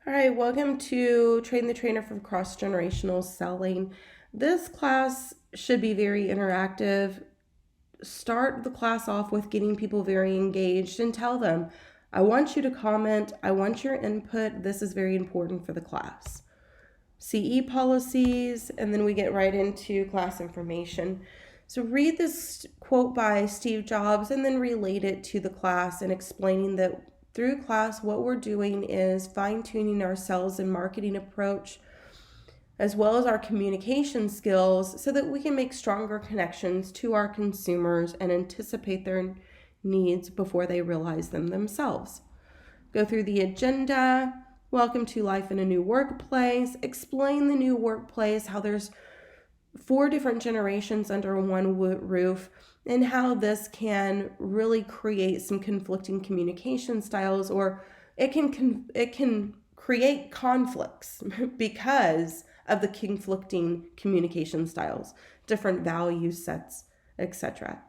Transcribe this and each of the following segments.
All right, welcome to Train the Trainer for Cross-Generational Selling. This class should be very interactive. Start the class off with getting people very engaged and tell them, I want you to comment, I want your input. This is very important for the class. CE policies, and then we get right into class information. So read this quote by Steve Jobs and then relate it to the class and explaining that through class, what we're doing is fine-tuning our sales and marketing approach, as well as our communication skills, so that we can make stronger connections to our consumers and anticipate their needs before they realize them themselves. Go through the agenda, welcome to life in a new workplace, explain the new workplace, how there's 4 different generations under one roof, and how this can really create some conflicting communication styles, or it can create conflicts because of the conflicting communication styles, different value sets, etc.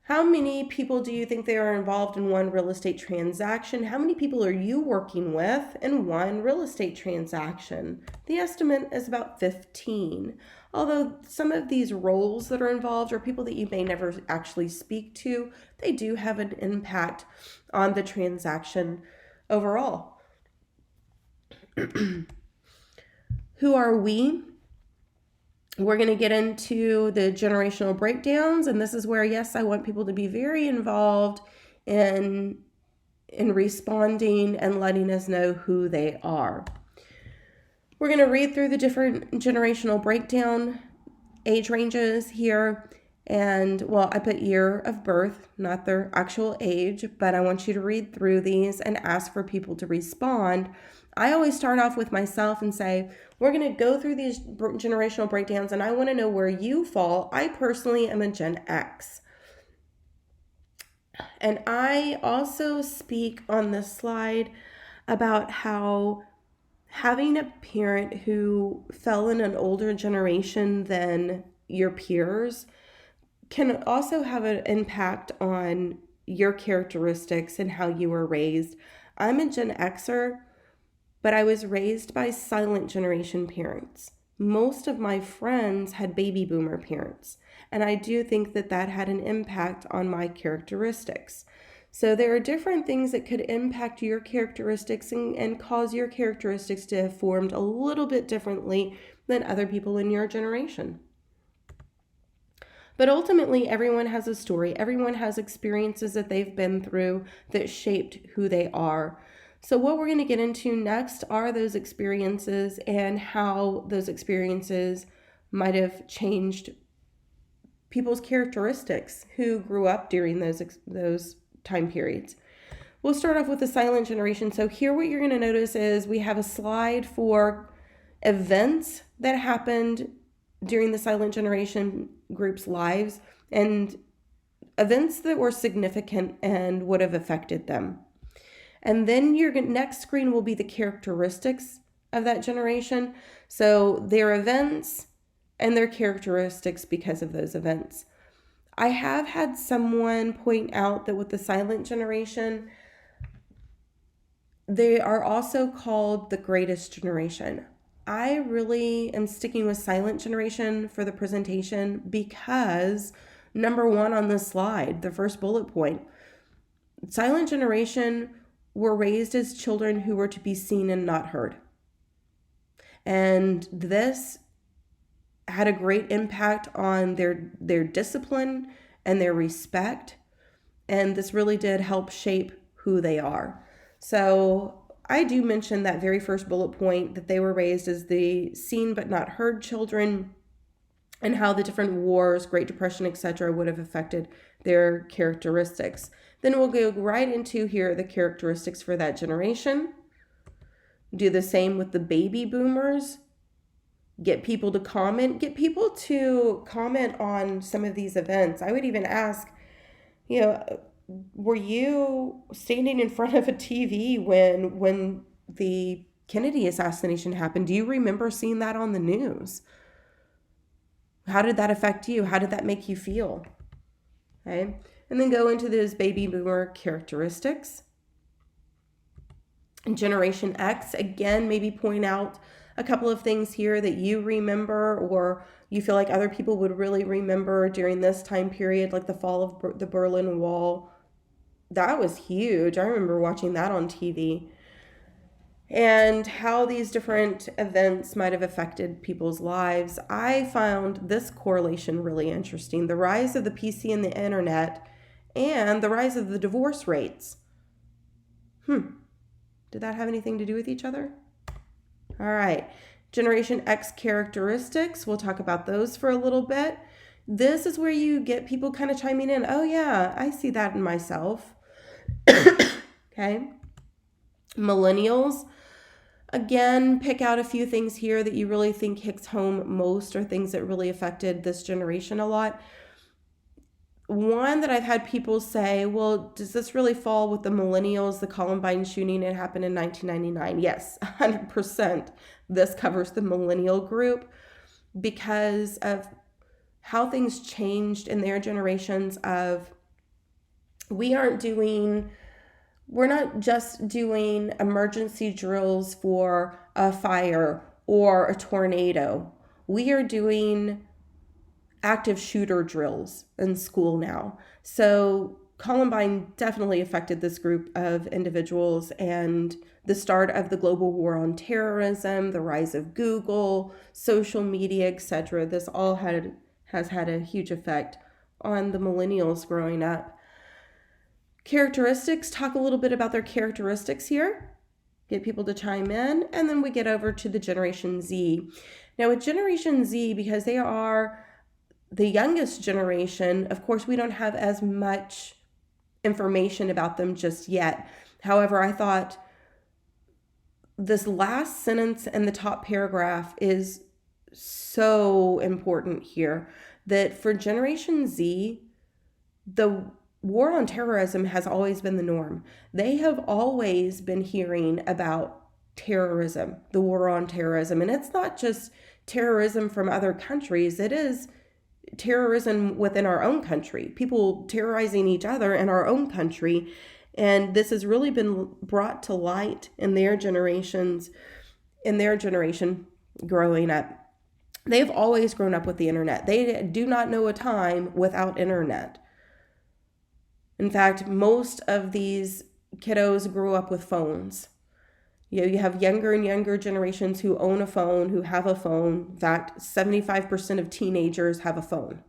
How many people do you think they are involved in one real estate transaction? How many people are you working with in one real estate transaction? The estimate is about 15. Although some of these roles that are involved are people that you may never actually speak to, they do have an impact on the transaction overall. Who are we? We're going to get into the generational breakdowns, and this is where, yes, I want people to be very involved in responding and letting us know who they are. We're going to read through the different generational breakdown age ranges here, and well, I put year of birth, not their actual age, but I want you to read through these and ask for people to respond. I always start off with myself and say, we're going to go through these generational breakdowns, and I want to know where you fall. I personally am a Gen X. And I also speak on this slide about how having a parent who fell in an older generation than your peers can also have an impact on your characteristics and how you were raised. I'm a Gen Xer, but I was raised by silent generation parents. Most of my friends had baby boomer parents, and I do think that that had an impact on my characteristics. So there are different things that could impact your characteristics and cause your characteristics to have formed a little bit differently than other people in your generation. But ultimately, everyone has a story. Everyone has experiences that they've been through that shaped who they are. So what we're going to get into next are those experiences and how those experiences might have changed people's characteristics who grew up during those time periods. We'll start off with the silent generation. So here what you're going to notice is we have a slide for events that happened during the silent generation group's lives and events that were significant and would have affected them. And then your next screen will be the characteristics of that generation. So their events and their characteristics because of those events. I have had someone point out that with the silent generation, they are also called the greatest generation. I really am sticking with silent generation for the presentation because number 1 on this slide, the first bullet point, silent generation were raised as children who were to be seen and not heard. And this had a great impact on their discipline and their respect. And this really did help shape who they are. So I do mention that very first bullet point that they were raised as the seen but not heard children, and how the different wars, Great Depression, etc. would have affected their characteristics. Then we'll go right into here the characteristics for that generation. Do the same with the baby boomers. Get people to comment on some of these events. I would even ask, were you standing in front of a TV when the Kennedy assassination happened? Do you remember seeing that on the news? How did that affect you? How did that make you feel? Okay. And then go into those baby boomer characteristics. Generation X, again, maybe point out a couple of things here that you remember or you feel like other people would really remember during this time period, like the fall of the Berlin Wall. That was huge. I remember watching that on TV. And how these different events might have affected people's lives. I found this correlation really interesting. The rise of the PC and the internet and the rise of the divorce rates. Did that have anything to do with each other? All right. Generation X characteristics. We'll talk about those for a little bit. This is where you get people kind of chiming in. Oh, yeah, I see that in myself. Okay. Millennials. Again, pick out a few things here that you really think hits home most or things that really affected this generation a lot. One that I've had people say, well, does this really fall with the millennials, the Columbine shooting? It happened in 1999. Yes, 100%. This covers the millennial group because of how things changed in their generations of we're not just doing emergency drills for a fire or a tornado. We are doing active shooter drills in school now. So Columbine definitely affected this group of individuals, and the start of the global war on terrorism, the rise of Google, social media, etc. This all has had a huge effect on the millennials growing up. Characteristics, talk a little bit about their characteristics here. Get people to chime in, and then we get over to the Generation Z. Now with Generation Z, because they are the youngest generation, of course, we don't have as much information about them just yet. However, I thought this last sentence in the top paragraph is so important here, that for Generation Z, the war on terrorism has always been the norm. They have always been hearing about terrorism, the war on terrorism. And it's not just terrorism from other countries, it is terrorism within our own country, people terrorizing each other in our own country. And this has really been brought to light in their generation growing up. They've always grown up with the internet. They do not know a time without internet. In fact, most of these kiddos grew up with phones. You have younger and younger generations who own a phone, who have a phone. In fact, 75% of teenagers have a phone.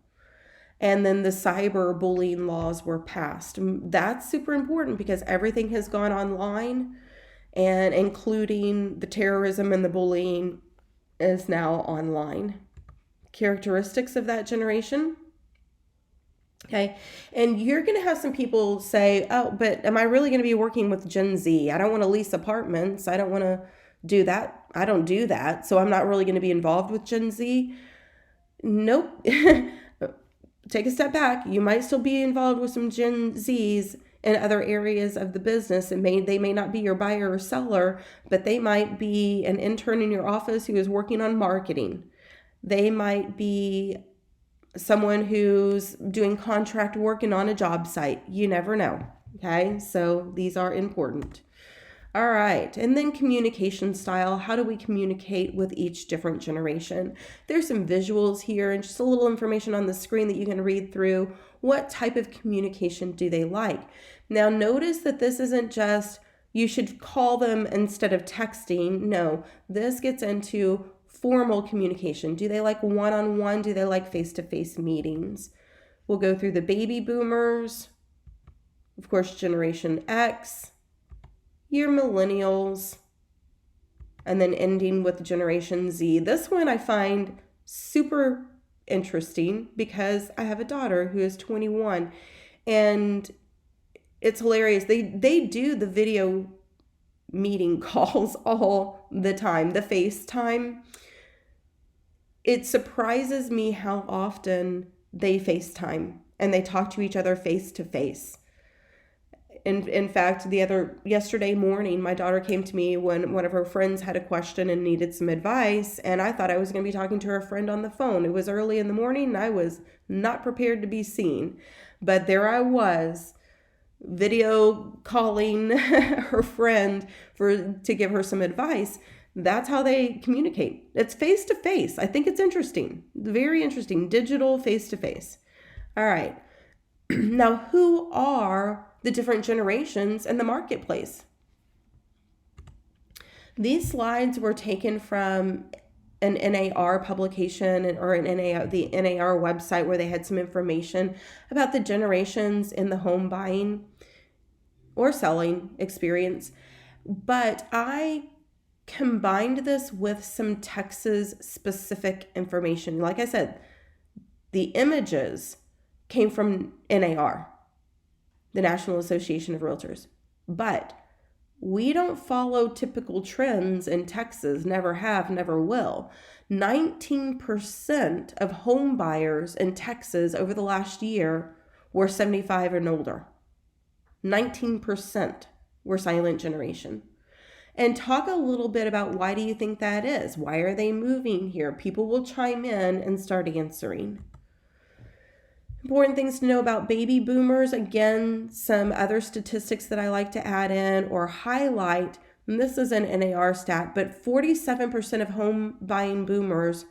And then the cyber bullying laws were passed. That's super important because everything has gone online, and including the terrorism and the bullying is now online. Characteristics of that generation. Okay. And you're going to have some people say, oh, but am I really going to be working with Gen Z? I don't want to lease apartments. I don't want to do that. I don't do that. So I'm not really going to be involved with Gen Z. Nope. Take a step back. You might still be involved with some Gen Zs in other areas of the business. They may not be your buyer or seller, but they might be an intern in your office who is working on marketing. They might be someone who's doing contract work and on a job site. You never know. Okay, so these are important. All right, and then communication style. How do we communicate with each different generation? There's some visuals here and just a little information on the screen that you can read through. What type of communication do they like? Now notice that this isn't just you should call them instead of texting. No, this gets into formal communication. Do they like one-on-one? Do they like face-to-face meetings? We'll go through the baby boomers, of course, Generation X, your millennials, and then ending with Generation Z. This one I find super interesting because I have a daughter who is 21, and it's hilarious. They do the video meeting calls all the time, the FaceTime. It surprises me how often they FaceTime and they talk to each other face to face. In fact, yesterday morning, my daughter came to me when one of her friends had a question and needed some advice, and I thought I was going to be talking to her friend on the phone. It was early in the morning, and I was not prepared to be seen. But there I was, video calling her friend to give her some advice. That's how they communicate. It's face to face. I think it's interesting. Very interesting. Digital face to face. All right. Now, who are the different generations in the marketplace? These slides were taken from an NAR publication or the NAR website where they had some information about the generations in the home buying or selling experience. But I combined this with some Texas specific information. Like I said, the images came from NAR, the National Association of Realtors. But we don't follow typical trends in Texas, never have, never will. 19% of home buyers in Texas over the last year were 75 and older. 19% were silent generation. And talk a little bit about why do you think that is? Why are they moving here? People will chime in and start answering. Important things to know about baby boomers. Again, some other statistics that I like to add in or highlight. And this is an NAR stat, but 47% of home buying boomers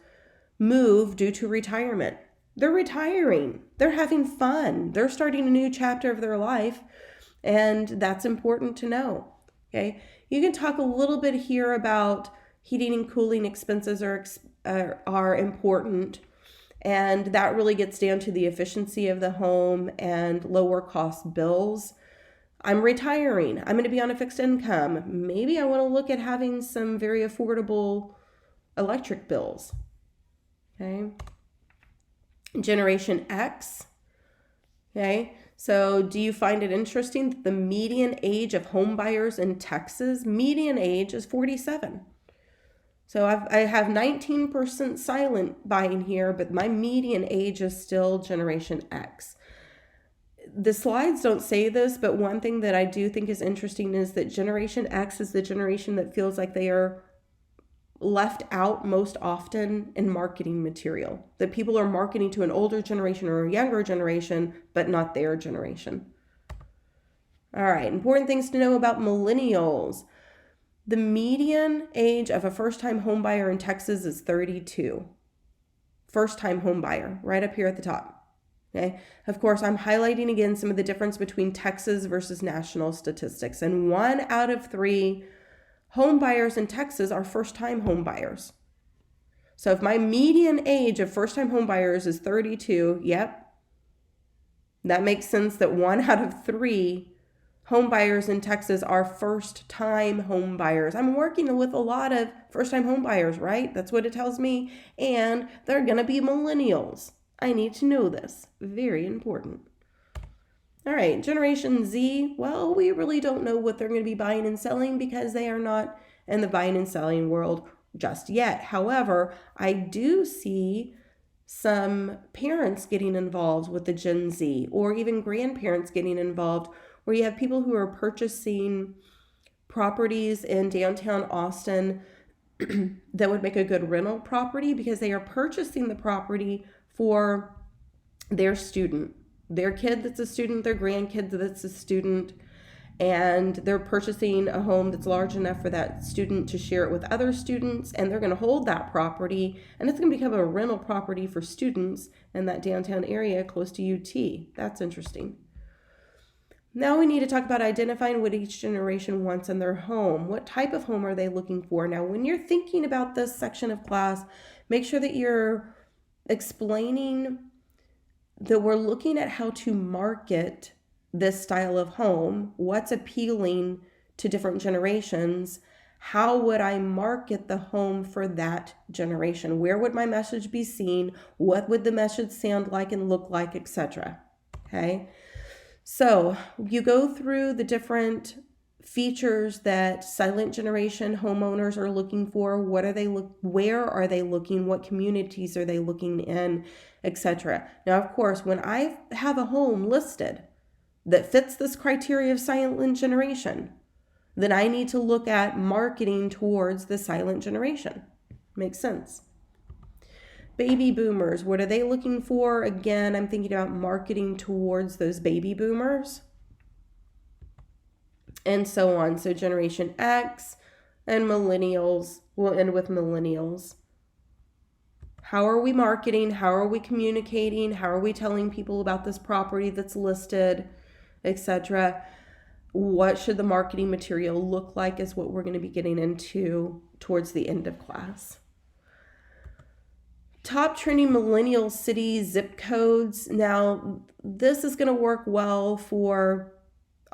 move due to retirement. They're retiring. They're having fun. They're starting a new chapter of their life. And that's important to know. Okay. You can talk a little bit here about heating and cooling expenses are important. And that really gets down to the efficiency of the home and lower cost bills. I'm retiring. I'm going to be on a fixed income. Maybe I want to look at having some very affordable electric bills. Okay. Generation X. Okay. So do you find it interesting that the median age of home buyers in Texas, median age is 47. So I have 19% silent buying here, but my median age is still Generation X. The slides don't say this, but one thing that I do think is interesting is that Generation X is the generation that feels like they are left out most often in marketing material. That people are marketing to an older generation or a younger generation, but not their generation. All right, important things to know about millennials. The median age of a first-time home buyer in Texas is 32. First-time home buyer, right up here at the top. Okay. Of course, I'm highlighting again some of the difference between Texas versus national statistics. And 1 out of 3 home buyers in Texas are first-time home buyers. So if my median age of first-time home buyers is 32, yep, that makes sense that 1 out of 3 home buyers in Texas are first-time home buyers. I'm working with a lot of first-time home buyers, right? That's what it tells me. And they're going to be millennials. I need to know this. Very important. All right, Generation Z. Well, we really don't know what they're going to be buying and selling because they are not in the buying and selling world just yet. However, I do see some parents getting involved with the Gen Z or even grandparents getting involved, where you have people who are purchasing properties in downtown Austin that would make a good rental property because they are purchasing the property for their student, their kid that's a student, their grandkid that's a student, and they're purchasing a home that's large enough for that student to share it with other students, and they're going to hold that property, and it's going to become a rental property for students in that downtown area close to UT. That's interesting. Now we need to talk about identifying what each generation wants in their home. What type of home are they looking for? Now, when you're thinking about this section of class, make sure that you're explaining that we're looking at how to market this style of home, what's appealing to different generations, how would I market the home for that generation? Where would my message be seen? What would the message sound like and look like, etc. Okay? So you go through the different features that silent generation homeowners are looking for. What are they where are they looking? What communities are they looking in, etc. Now, of course, when I have a home listed that fits this criteria of silent generation, then I need to look at marketing towards the silent generation. Makes sense. Baby boomers, what are they looking for? Again, I'm thinking about marketing towards those baby boomers. and so on. So Generation X and millennials, will end with millennials. How are we marketing? How are we communicating? How are we telling people about this property that's listed, etc.? What should the marketing material look like is what we're going to be getting into towards the end of class. Top trending millennial cities, zip codes. Now, this is going to work well for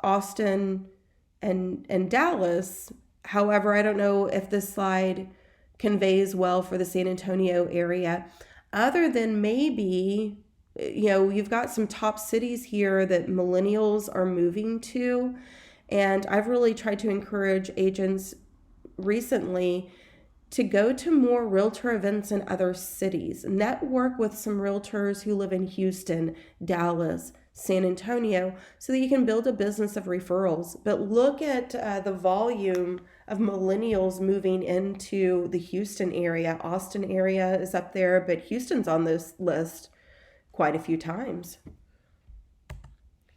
Austin and Dallas. However, I don't know if this slide conveys well for the San Antonio area, other than maybe, you've got some top cities here that millennials are moving to. And I've really tried to encourage agents recently to go to more realtor events in other cities, network with some realtors who live in Houston, Dallas, San Antonio, so that you can build a business of referrals. But look at the volume of millennials moving into the Houston area. Austin area is up there, but Houston's on this list quite a few times.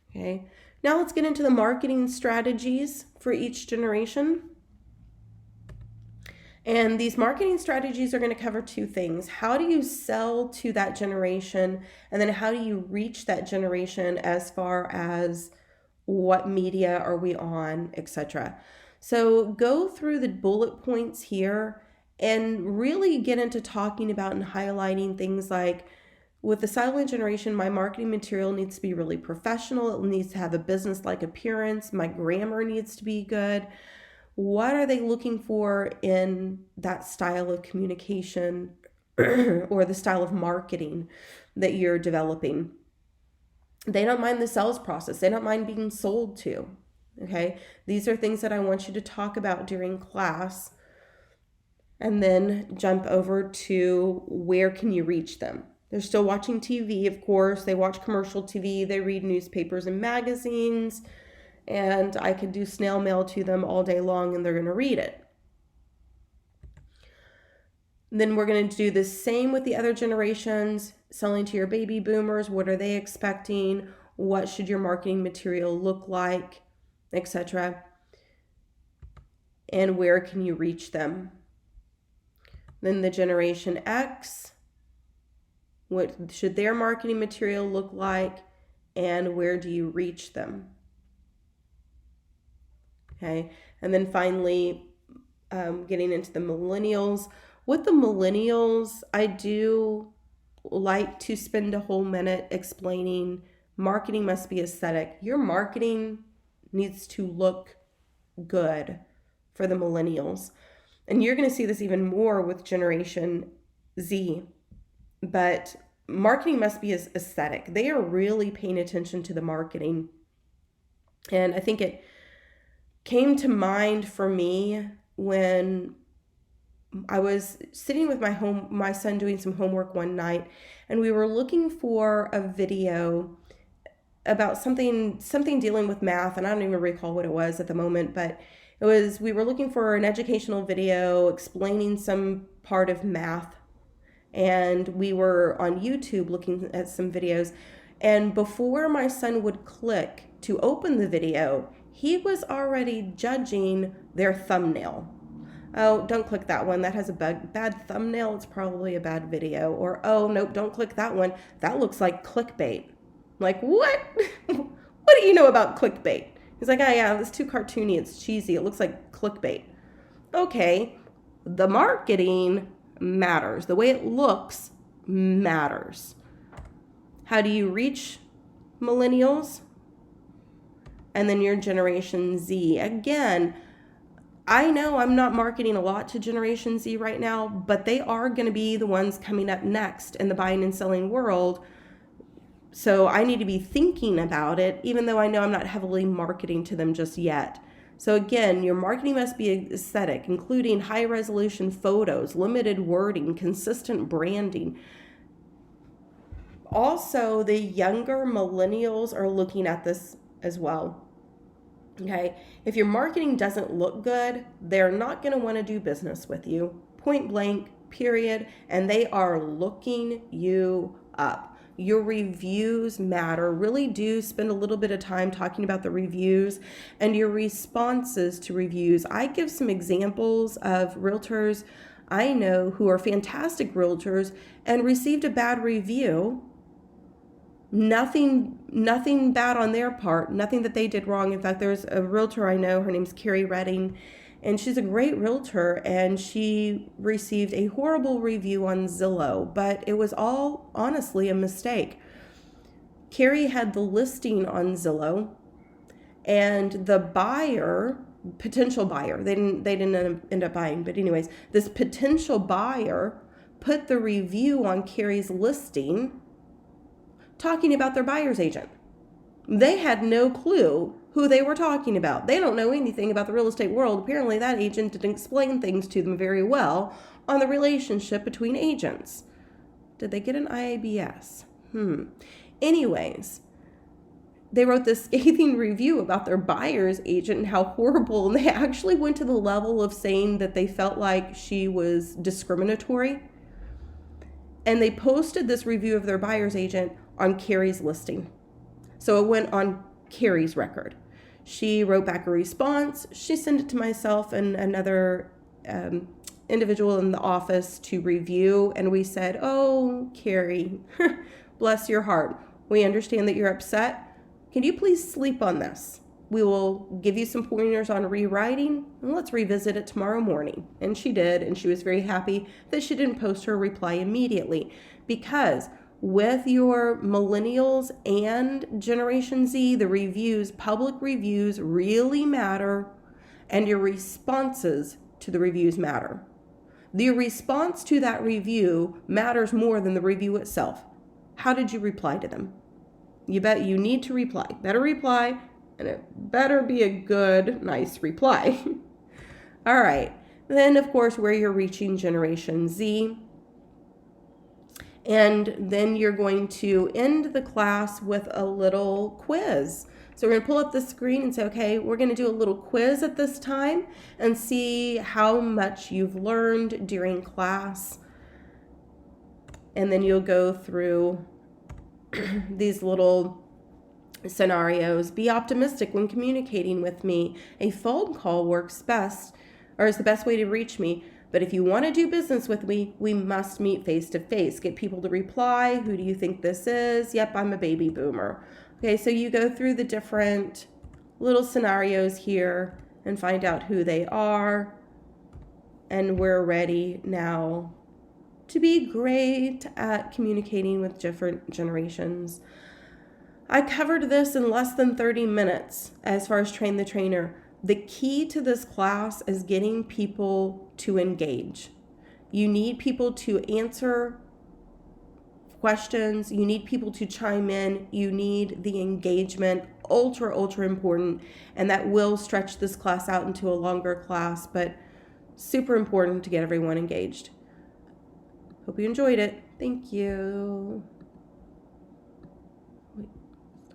Okay, now let's get into the marketing strategies for each generation. And these marketing strategies are going to cover two things. How do you sell to that generation? And then how do you reach that generation as far as what media are we on, etc. So go through the bullet points here and really get into talking about and highlighting things like, with the silent generation, my marketing material needs to be really professional. It needs to have a business-like appearance. My grammar needs to be good. What are they looking for in that style of communication or the style of marketing that you're developing? They don't mind the sales process. They don't mind being sold to. Okay, these are things that I want you to talk about during class, and then jump over to where can you reach them. They're still watching TV, of course. They watch commercial TV. They read newspapers and magazines. And I could do snail mail to them all day long and they're going to read it. Then we're going to do the same with the other generations, selling to your baby boomers. What are they expecting? What should your marketing material look like, etc.? And where can you reach them? Then the Generation X, what should their marketing material look like, and where do you reach them? Okay, and then finally, getting into the millennials. With the millennials, I do like to spend a whole minute explaining marketing must be aesthetic. Your marketing needs to look good for the millennials. And you're going to see this even more with Generation Z. But marketing must be aesthetic. They are really paying attention to the marketing. And I think it came to mind for me when I was sitting with my son doing some homework one night, and we were looking for a video about something dealing with math, and I don't even recall what it was at the moment, but we were looking for an educational video explaining some part of math, and we were on YouTube looking at some videos, and before my son would click to open the video, he was already judging their thumbnail. Oh, don't click that one. That has a bad thumbnail. It's probably a bad video. Or, oh, nope, don't click that one. That looks like clickbait. Like, what? What do you know about clickbait? He's like, oh, yeah, it's too cartoony. It's cheesy. It looks like clickbait. Okay, the marketing matters. The way it looks matters. How do you reach millennials? And then your Generation Z. Again, I know I'm not marketing a lot to Generation Z right now, but they are going to be the ones coming up next in the buying and selling world. So I need to be thinking about it, even though I know I'm not heavily marketing to them just yet. So again, your marketing must be aesthetic, including high resolution photos, limited wording, consistent branding. Also, the younger millennials are looking at this as well. Okay, if your marketing doesn't look good, they're not going to want to do business with you. Point blank, period. And they are looking you up. Your reviews matter. Really do spend a little bit of time talking about the reviews and your responses to reviews. I give some examples of realtors I know who are fantastic realtors and received a bad review. Nothing bad on their part, nothing that they did wrong. In fact, there's a realtor I know, her name's Carrie Redding, and she's a great realtor, and she received a horrible review on Zillow, but it was all honestly a mistake. Carrie had the listing on Zillow, and the buyer, potential buyer, they didn't end up buying, but anyways, this potential buyer put the review on Carrie's listing talking about their buyer's agent. They had no clue who they were talking about. They don't know anything about the real estate world. Apparently, that agent didn't explain things to them very well on the relationship between agents. Did they get an IABS? Anyways, they wrote this scathing review about their buyer's agent and how horrible, and they actually went to the level of saying that they felt like she was discriminatory. And they posted this review of their buyer's agent on Carrie's listing. So it went on Carrie's record. She wrote back a response. She sent it to myself and another individual in the office to review. And we said, "Oh, Carrie, bless your heart. We understand that you're upset. Can you please sleep on this? We will give you some pointers on rewriting, and let's revisit it tomorrow morning." And she did, and she was very happy that she didn't post her reply immediately, because with your millennials and Generation Z, the reviews, public reviews really matter, and your responses to the reviews matter. The response to that review matters more than the review itself. How did you reply to them? You need to reply. Better reply, and it better be a good, nice reply. All right. Then, of course, where you're reaching Generation Z. And then you're going to end the class with a little quiz. So we're going to pull up the screen and say, okay, we're going to do a little quiz at this time and see how much you've learned during class. And then you'll go through these little scenarios. Be optimistic when communicating with me. A phone call works best, or is the best way to reach me. But if you want to do business with me, we must meet face to face. Get people to reply. Who do you think this is? Yep, I'm a baby boomer. Okay, so you go through the different little scenarios here and find out who they are. And we're ready now to be great at communicating with different generations. I covered this in less than 30 minutes as far as Train the Trainer. The key to this class is getting people to engage. You need people to answer questions. You need people to chime in. You need the engagement. Ultra important. And that will stretch this class out into a longer class, but super important to get everyone engaged. Hope you enjoyed it. Thank you.